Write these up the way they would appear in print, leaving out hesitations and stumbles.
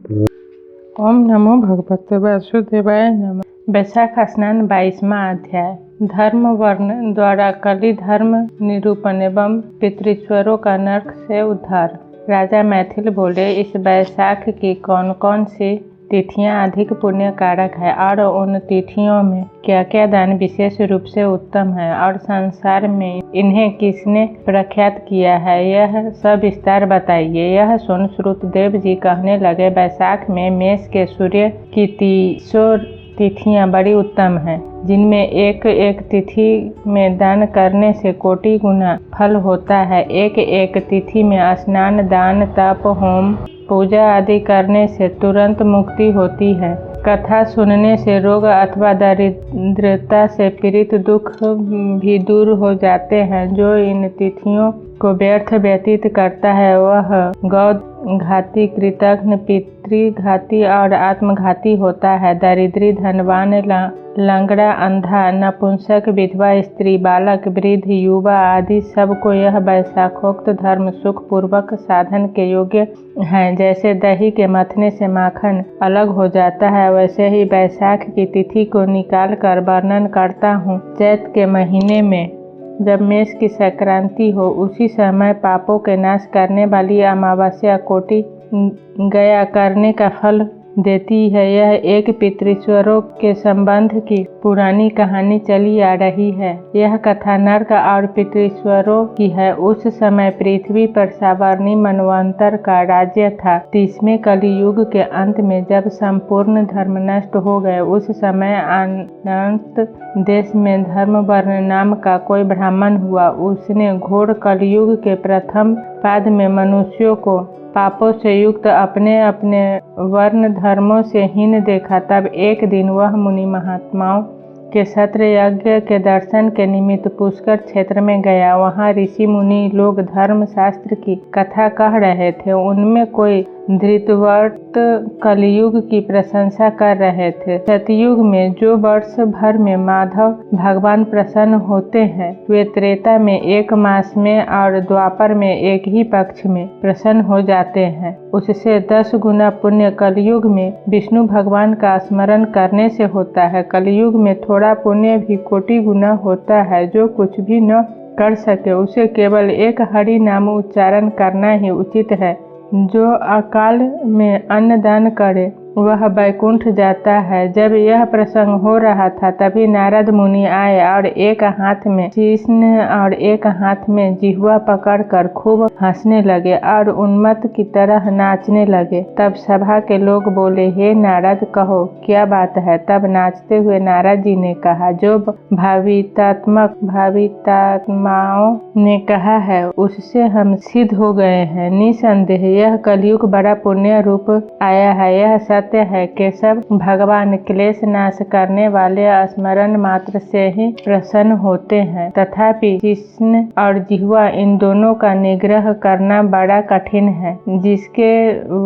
ओम नमो भगवते वासुदेवाय नमः। वैशाख स्नान 22वां अध्याय। धर्म वर्ण द्वारा कली धर्म निरूपण एवं पितृश्वरों का नरक से उद्धार। राजा मैथिल बोले, इस वैशाख की कौन कौन सी तिथियां अधिक पुण्य कारक है और उन तिथियों में क्या क्या दान विशेष रूप से उत्तम है और संसार में इन्हें किसने प्रख्यात किया है, यह सब विस्तार बताइए। यह सुन श्रुतदेव जी कहने लगे, वैशाख में मेष के सूर्य की 300 तिथियां बड़ी उत्तम हैं, जिनमें एक एक तिथि में दान करने से कोटि गुना फल होता है। एक एक तिथि में स्नान, दान, तप, होम, पूजा आदि करने से तुरंत मुक्ति होती है। कथा सुनने से रोग अथवा दरिद्रता से पीड़ित दुख भी दूर हो जाते हैं। जो इन तिथियों को व्यर्थ व्यतीत करता है वह गौ-घाती, कृतघ्न, पितृघाती और आत्मघाती होता है। दरिद्री, धनवान, लंगड़ा, अंधा, नपुंसक, विधवा स्त्री, बालक, वृद्ध, युवा आदि सबको यह वैशाखोक्त धर्म सुख पूर्वक साधन के योग्य है। जैसे दही के मथने से माखन अलग हो जाता है, वैसे ही वैशाख की तिथि को निकाल कर वर्णन करता हूँ। चैत के महीने में जब मेष की संक्रांति हो, उसी समय पापों के नाश करने वाली अमावस्या कोटि गया करने का फल देती है। यह एक पितृश्वरों के संबंध की पुरानी कहानी चली आ रही है। यह कथा नरक और पितृश्वरों की है। उस समय पृथ्वी पर सावर्णी मनवंतर का राज्य था। 30वें कलियुग के अंत में जब संपूर्ण धर्म नष्ट हो गए, उस समय अनंत देश में धर्मवर्ण नाम का कोई ब्राह्मण हुआ। उसने घोर कलियुग के प्रथम पाद में मनुष्यों को पापों से युक्त अपने अपने वर्ण धर्मों से हीन देखा। तब एक दिन वह मुनि महात्माओं के सत्र यज्ञ के दर्शन के निमित्त पुष्कर क्षेत्र में गया। वहाँ ऋषि मुनि लोग धर्म शास्त्र की कथा कह रहे थे। उनमें कोई धृतव्रत कलियुग की प्रशंसा कर रहे थे। सतयुग में जो वर्ष भर में माधव भगवान प्रसन्न होते हैं, वे त्रेता में 1 मास में और द्वापर में 1 ही पक्ष में प्रसन्न हो जाते हैं। उससे 10 गुना पुण्य कलियुग में विष्णु भगवान का स्मरण करने से होता है। कलियुग में थोड़ा पुण्य भी कोटि गुना होता है। जो कुछ भी न कर सके, उसे केवल एक हरि नाम उच्चारण करना ही उचित है। जो अकाल में अन्नदान करे वह वैकुंठ जाता है। जब यह प्रसंग हो रहा था, तभी नारद मुनि आए और एक हाथ में कृष्ण और एक हाथ में जिह्वा पकड़कर खूब हंसने लगे और उन्मत्त की तरह नाचने लगे। तब सभा के लोग बोले, हे नारद, कहो क्या बात है। तब नाचते हुए नारद जी ने कहा, जो भावितात्माओं ने कहा है उससे हम सिद्ध हो गए हैं। निसंदेह यह कलयुग बड़ा पुण्य रूप आया है। यह सत्य है। केशव भगवान क्लेश नाश करने वाले स्मरण मात्र से ही प्रसन्न होते हैं। तथापि कृष्ण और जिह्वा, इन दोनों का निग्रह करना बड़ा कठिन है। जिसके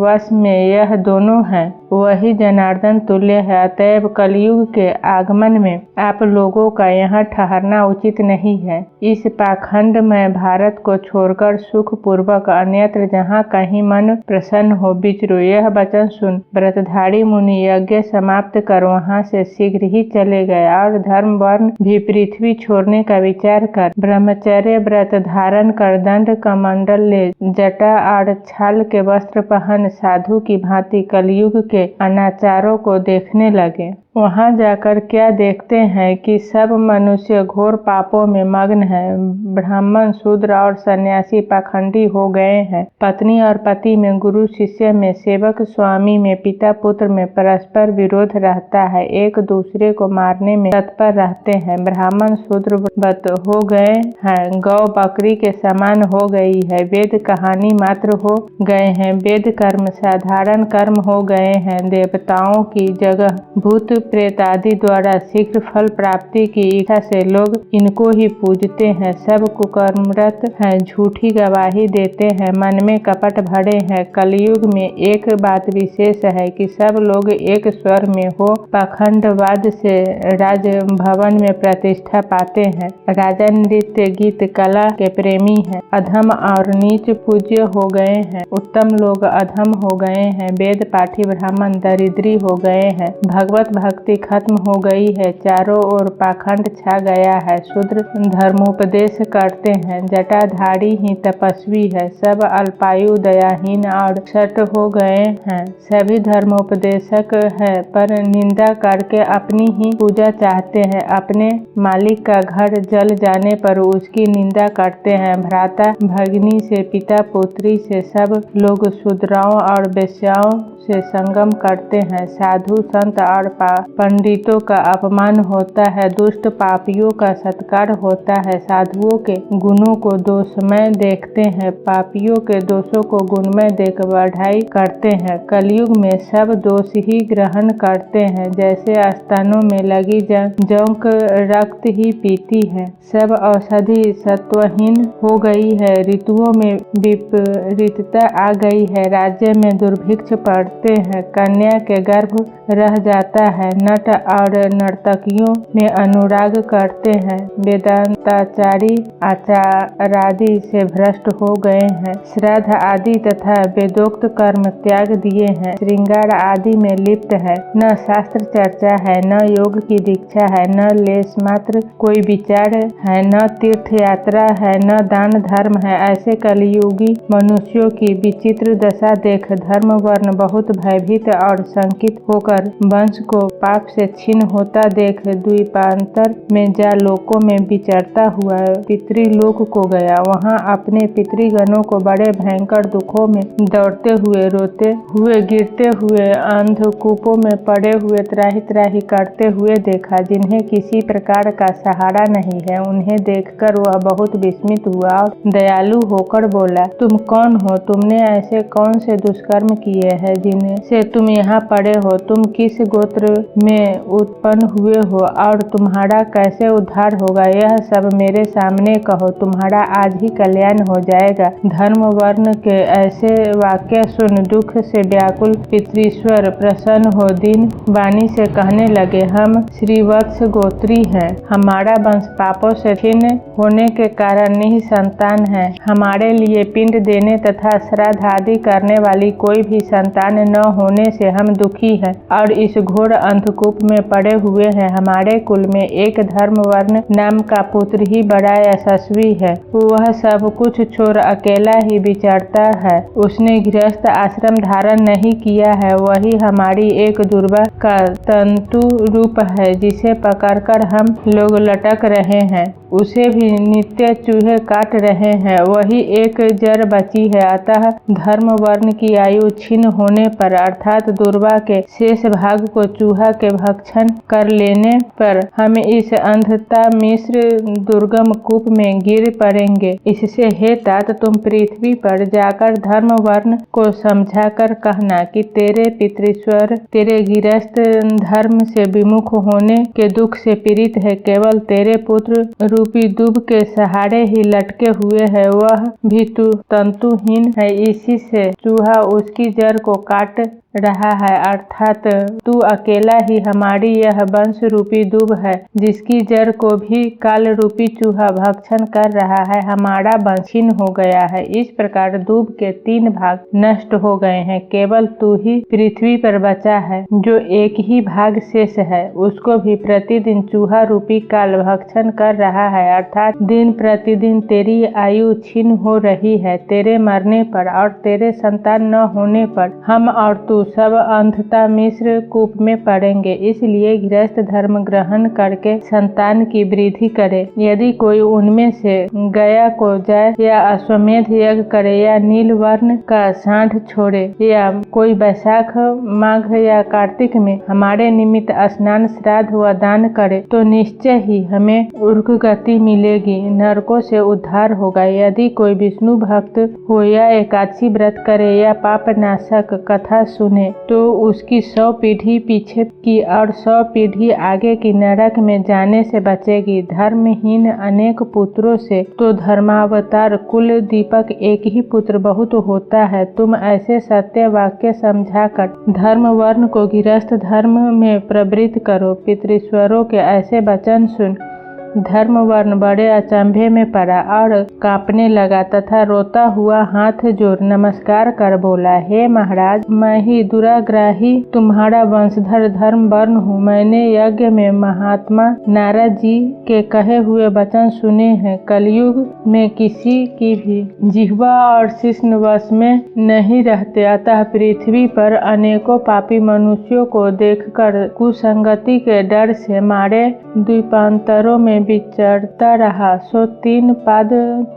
वश में यह दोनों है, वही जनार्दन तुल्य है। अतएव कलयुग के आगमन में आप लोगों का यहाँ ठहरना उचित नहीं है। इस पाखंड में भारत को छोड़कर सुख पूर्वक अन्यत्र जहाँ कहीं मन प्रसन्न हो विचरो। यह वचन सुन व्रतधारी मुनि यज्ञ समाप्त कर वहाँ से शीघ्र ही चले गए और धर्म वर्ण भी पृथ्वी छोड़ने का विचार कर ब्रह्मचर्य व्रत धारण कर दंड कमंडल ले जटा और छाल के वस्त्र पहन साधु की भांति कलयुग के अनाचारों को देखने लगे। वहाँ जाकर क्या देखते हैं कि सब मनुष्य घोर पापों में मग्न है। ब्राह्मण, शूद्र और सन्यासी पाखंडी हो गए हैं। पत्नी और पति में, गुरु शिष्य में, सेवक स्वामी में, पिता पुत्र में परस्पर विरोध रहता है। एक दूसरे को मारने में तत्पर रहते हैं। ब्राह्मण शूद्रवत हो गए हैं। गौ बकरी के समान हो गई है। वेद कहानी मात्र हो गए हैं। वेद कर्म साधारण कर्म हो गए हैं। देवताओं की जगह भूत प्रेत आदि द्वारा शीघ्र फल प्राप्ति की इच्छा से लोग इनको ही पूजते हैं। सब कुकर्मरत हैं, झूठी गवाही देते हैं, मन में कपट भरे हैं। कलयुग में एक बात विशेष है कि सब लोग एक स्वर में हो पाखंडवाद से राजभवन में प्रतिष्ठा पाते हैं। राजा नृत्य गीत कला के प्रेमी हैं, अधम और नीच पूज्य हो गए हैं। उत्तम लोग अधम हो गए हैं, वेद पाठी ब्राह्मण दरिद्री हो गए हैं। भगवत भक्ति खत्म हो गई है, चारों ओर पाखंड छा गया है। शूद्र धर्मोपदेश करते हैं, जटाधारी ही तपस्वी है। सब अल्पायु दयाहीन और शठ हो गए हैं। सभी धर्मोपदेशक है पर निंदा करके अपनी ही पूजा चाहते हैं। अपने मालिक का घर जल जाने पर उसकी निंदा करते हैं। भ्राता भगिनी से, पिता पुत्री से सब लोग शूद्रों और वेश्याओं से संगम करते हैं। साधु संत और पंडितों का अपमान होता है, दुष्ट पापियों का सत्कार होता है। साधुओं के गुणों को दोषमय देखते हैं, पापियों के दोषों को गुणमय देख बढ़ाई करते हैं। कलयुग में सब दोष ही ग्रहण करते हैं, जैसे स्तनों में लगी जौंक रक्त ही पीती है। सब औषधि सत्वहीन हो गई है, ऋतुओं में विपरीतता आ गई है। राज्य में दुर्भिक्ष पड़ते हैं, कन्या के गर्भ रह जाता है। नट और नर्तकियों में अनुराग करते हैं, वेदांताचारी आचारादि से भ्रष्ट हो गए हैं। श्राद्ध आदि तथा वेदोक्त कर्म त्याग दिए हैं, श्रृंगार आदि में लिप्त है। न शास्त्र चर्चा है, न योग की दीक्षा है, न लेश मात्र कोई विचार है, न तीर्थ यात्रा है, न दान धर्म है। ऐसे कलियुगी मनुष्यों की विचित्र दशा देख धर्म वर्ण बहुत भयभीत और शंकित होकर वंश को पाप से छीन होता देख द्वीपांतर में जा लोकों में विचरता हुआ पितृलोक को गया। वहाँ अपने पितृगणों को बड़े भयंकर दुखों में दौड़ते हुए, रोते हुए, गिरते हुए, अंधकूपों में पड़े हुए त्राही त्राही करते हुए देखा, जिन्हें किसी प्रकार का सहारा नहीं है। उन्हें देखकर वह बहुत विस्मित हुआ और दयालु होकर बोला, तुम कौन हो? तुमने ऐसे कौन से दुष्कर्म किए हैं जिनसे तुम यहाँ पड़े हो? तुम किस गोत्र में उत्पन्न हुए हो और तुम्हारा कैसे उद्धार होगा? यह सब मेरे सामने कहो, तुम्हारा आज ही कल्याण हो जाएगा। धर्म वर्ण के ऐसे वाक्य सुन दुख से व्याकुल पितृश्वर प्रसन्न हो दीन वाणी से कहने लगे, हम श्रीवत्स गोत्री हैं। हमारा वंश पापों से क्षीण होने के कारण निसंतान है। हमारे लिए पिंड देने तथा श्राद्ध आदि करने वाली कोई भी संतान न होने से हम दुखी हैं और इस घोर अंधकूप में पड़े हुए हैं। हमारे कुल में एक धर्मवर्ण नाम का पुत्र ही बड़ा यशस्वी है, वह सब कुछ छोड़ अकेला ही विचरता है। उसने गृहस्थ आश्रम धारण नहीं किया है, वही हमारी एक दुर्वा का तंतु रूप है, जिसे पकड़कर हम लोग लटक रहे हैं। उसे भी नित्य चूहे काट रहे हैं, वही एक जड़ बची है। अतः धर्म वर्ण की आयु छीन होने पर अर्थात दुर्वा के शेष भाग को चूहा के भक्षण कर लेने पर हम इस अंधता मिश्र दुर्गम कूप में गिर पड़ेंगे। इससे हे तात, तुम पृथ्वी पर जाकर धर्म वर्ण को समझाकर कहना कि तेरे पितृश्वर तेरे गिरस्थ धर्म से विमुख होने के दुख से पीड़ित है। केवल तेरे पुत्र रूपी दुब के सहारे ही लटके हुए है, वह भी तंतुहीन है। इसी से चूहा उसकी जड़ को काट रहा है, अर्थात तू अकेला ही हमारी यह वंश रूपी दुब है, जिसकी जड़ को भी काल रूपी चूहा भक्षण कर रहा है। हमारा वंश छीन हो गया है। इस प्रकार दुब के 3 भाग नष्ट हो गए हैं, केवल तू ही पृथ्वी पर बचा है, जो एक ही भाग शेष है। उसको भी प्रतिदिन चूहा रूपी काल भक्षण कर रहा है, अर्थात दिन प्रतिदिन तेरी आयु छीन हो रही है। तेरे मरने पर और तेरे संतान न होने पर हम और तू सब अंधता मिश्र कूप में पड़ेंगे। इसलिए गृहस्थ धर्म ग्रहण करके संतान की वृद्धि करे। यदि कोई उनमें से गया को जाए या अश्वमेध यज्ञ करे या नील वर्ण का सांड छोड़े या कोई वैशाख माघ या कार्तिक में हमारे निमित्त स्नान श्राद्ध व दान करे, तो निश्चय ही हमें उर्ग गति मिलेगी, नरकों से उद्धार होगा। यदि कोई विष्णु भक्त हो या एकादशी व्रत करे या पाप नाशक कथा सुने सुने तो उसकी 100 पीढ़ी पीछे की और 100 पीढ़ी आगे की नरक में जाने से बचेगी। धर्महीन अनेक पुत्रों से तो धर्मावतार कुल दीपक एक ही पुत्र बहुत होता है। तुम ऐसे सत्य वाक्य समझाकर धर्म वर्ण को गृहस्थ धर्म में प्रवृत्त करो। पितृश्वरों के ऐसे वचन सुन धर्मवर्ण बड़े अचंभे में पड़ा और कांपने लगा तथा रोता हुआ हाथ जोड़ नमस्कार कर बोला, हे महाराज, मैं ही दुराग्राही तुम्हारा वंशधर धर्मवर्ण हूँ। मैंने यज्ञ में महात्मा नारद जी के कहे हुए वचन सुने हैं। कलयुग में किसी की भी जिह्वा और शिश्न वश में नहीं रहते, अतः पृथ्वी पर अनेकों पापी मनुष्यों को देखकर कुसंगति के डर से मारे द्वीपांतरों में विचरता रहा, सो 3 पाद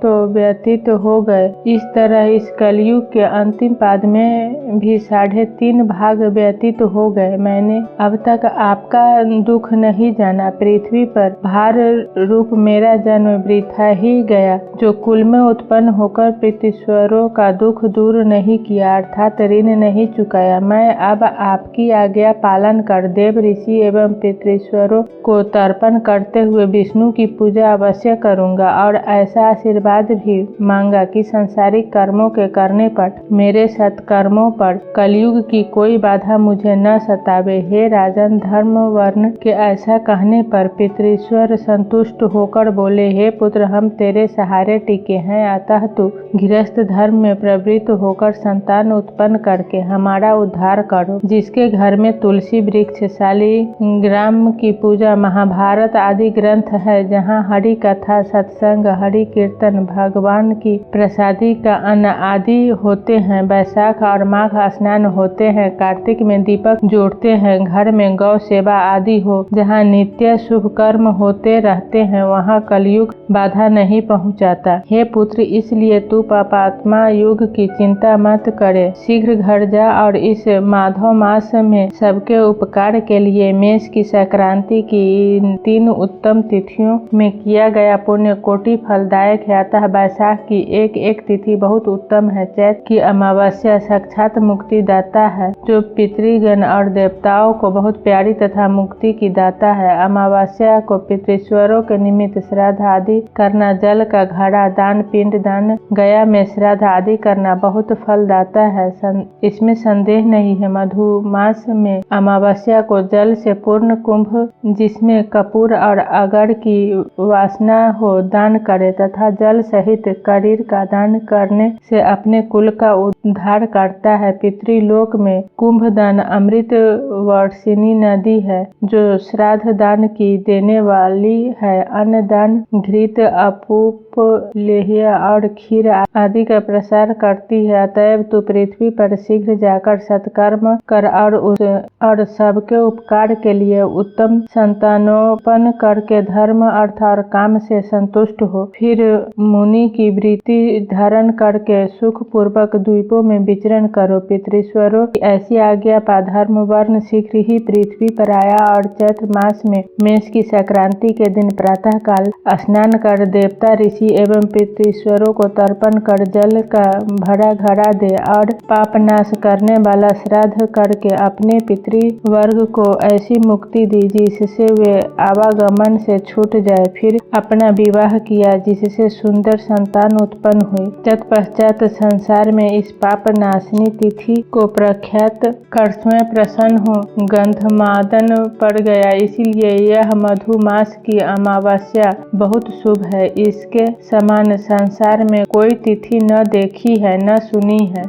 तो व्यतीत हो गए। इस तरह इस कलयुग के अंतिम पाद में भी 3.5 भाग व्यतीत हो गए। मैंने अब तक आपका दुख नहीं जाना। पृथ्वी पर भार रूप मेरा जन्म वृथा ही गया, जो कुल में उत्पन्न होकर पितृश्वरों का दुख दूर नहीं किया, अर्थात ऋण नहीं चुकाया। मैं अब आपकी आज्ञा पालन कर देव ऋषि एवं पितृश्वरों को तर्पण करते हुए विष्णु की पूजा अवश्य करूंगा और ऐसा आशीर्वाद भी मांगा कि सांसारिक कर्मों के करने पर मेरे सत्कर्मों पर कलयुग की कोई बाधा मुझे न सतावे। हे राजन, धर्म वर्ण के ऐसा कहने पर पितृश्वर संतुष्ट होकर बोले, हे पुत्र, हम तेरे सहारे टिके हैं, अतः तू गृहस्थ धर्म में प्रवृत्त होकर संतान उत्पन्न करके हमारा उद्धार करो। जिसके घर में तुलसी वृक्ष, शालिग्राम की पूजा, महाभारत आदि ग्रंथ है, जहाँ हरि कथा, सत्संग, हरि कीर्तन, भगवान की प्रसादी का अन्न आदि होते हैं, वैशाख और माघ स्नान होते हैं, कार्तिक में दीपक जोड़ते हैं, घर में गौ सेवा आदि हो, जहाँ नित्य शुभ कर्म होते रहते हैं, वहाँ कलयुग बाधा नहीं पहुँचाता। हे पुत्र, इसलिए तू पापात्मा युग की चिंता मत करे, शीघ्र घर जा और इस माधव मास में सबके उपकार के लिए मेष की संक्रांति की 3 उत्तम तिथियों में किया गया पुण्य कोटि फलदायक है। अतः वैशाख की एक तिथि बहुत उत्तम है। चैत की अमावस्या साक्षात मुक्ति दाता है, जो पितृगण और देवताओं को बहुत प्यारी तथा मुक्ति की दाता है। अमावस्या को पितृश्वरों के निमित्त श्राद्ध आदि करना, जल का घड़ा दान, पिंड दान, गया में श्राद्ध आदि करना बहुत फलदाता है, इसमें संदेह नहीं है। मधुमास में अमावस्या को जल से पूर्ण कुंभ जिसमें कपूर और अगर की वासना हो दान करे तथा जल सहित शरीर का दान करने से अपने कुल का उद्धार करता है। पितृलोक में कुंभ दान अमृत वर्षिणी नदी है, जो श्राद्ध दान की देने वाली है। अन्न दान घृत, अपूप, लेह्य और खीर आदि का प्रसार करती है। अतएव तू पृथ्वी पर शीघ्र जाकर सत्कर्म कर और सबके उपकार के लिए उत्तम संतानोपन करके धर्म, अर्थ और काम से संतुष्ट हो। फिर मुनि की वृत्ति धारण करके सुख पूर्वक द्वीपों में विचरण करो। पितृश्वरों की ऐसी आज्ञा पा धर्म वर्ण शीघ्र ही पृथ्वी पर आया और चैत्र मास में मेष की संक्रांति के दिन प्रातः काल स्नान कर देवता, ऋषि एवं पितृश्वरों को तर्पण कर जल का भरा घड़ा दे और पाप नाश करने वाला श्राद्ध करके अपने पितृवर्ग को ऐसी मुक्ति दी जिससे वे आवागमन से छूट जाए। फिर अपना विवाह किया जिससे सुंदर संतान उत्पन्न हुई। तत्पश्चात संसार में इस पाप नाशनी तिथि को प्रख्यात कर स्वयं प्रसन्न हो गंधमादन पड़ गया। इसीलिए यह मधुमास की अमावस्या बहुत शुभ है। इसके समान संसार में कोई तिथि न देखी है न सुनी है।